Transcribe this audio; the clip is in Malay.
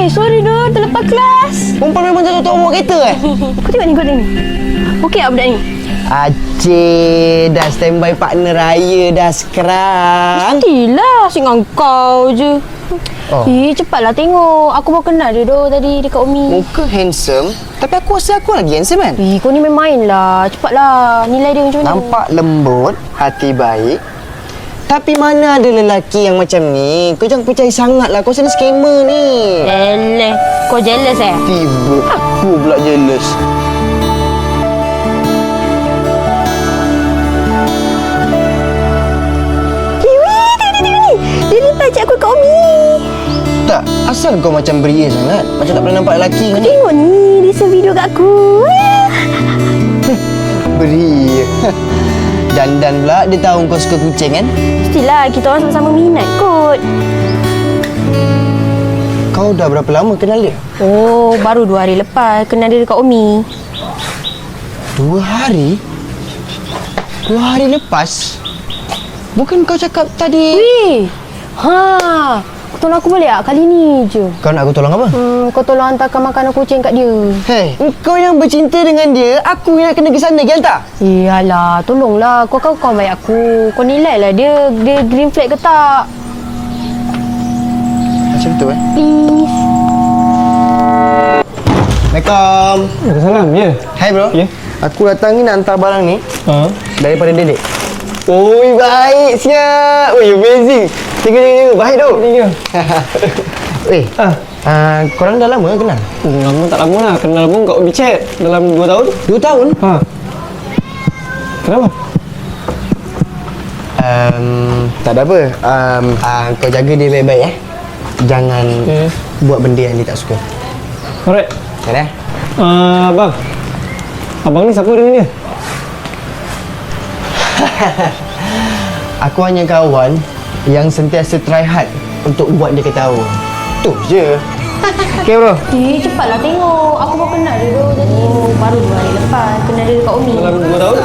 sorry dah, terlepas kelas. Perempuan memang tak tahu bawa kereta Kau tengok ni. Okey tak budak ni? Acik, dah standby partner raya dah sekarang. Mestilah, asyik dengan kau je. Oh. Cepatlah tengok. Aku baru kenal dia tadi dekat Umi. Muka handsome, tapi aku rasa aku lagi handsome kan? Kau ni main lah. Cepatlah. Nilai dia macam mana? Nampak lembut, hati baik. Tapi mana ada lelaki yang macam ni? Kau jangan percaya sangat lah. Kau sana scammer ni. Leleh. Kau jealous Tiba aku pula jealous. Dia lepas cik aku kat Umi. Tak, asal kau macam beria sangat? Macam tak pernah nampak lelaki Kau ni. tengok ni. Dia send video kat aku. Beria. Dandan pula dia tahu kau suka kucing kan? Mestilah kita orang sama-sama minat kot. Kau dah berapa lama kenal dia? Oh, baru 2 hari lepas kenal dia dekat Umi. 2 hari? 2 hari lepas? Bukan kau cakap tadi... Weh. Kau tolong aku boleh tak? Kali ni je. Kau nak aku tolong apa? Kau tolong hantarkan makanan kucing kat dia. Hei, kau yang bercinta dengan dia, aku yang nak kena ke sana, kan tak? Alah, tolonglah. Kau kawan baik aku. Kau nilai lah dia green flag ke tak? Macam tu Please. Assalamualaikum. Waalaikumsalam, ya. Hai bro. Ya. Aku datang ni nak hantar barang ni daripada Dedek. Oi, baik siap. Oi, amazing. Tengok. Baik tau. Tengok. Weh, korang dah lama kenal? Lama tak lama lah. Kenal pun kat Ubi Chat dalam 2 tahun. 2 tahun? Kenapa? Tak ada apa. Kau jaga dia baik-baik Jangan buat benda yang dia tak suka. Alright. Ada? Bang. Abang ni siapa dengan dia? Aku hanya kawan yang sentiasa try hard untuk buat dia ketawa. Tu je. Okay bro. Cepatlah tengok. Aku baru kenal dia tadi. Baru 2 hari lepas kenal dia dekat Umi. Dalam 2 tahun?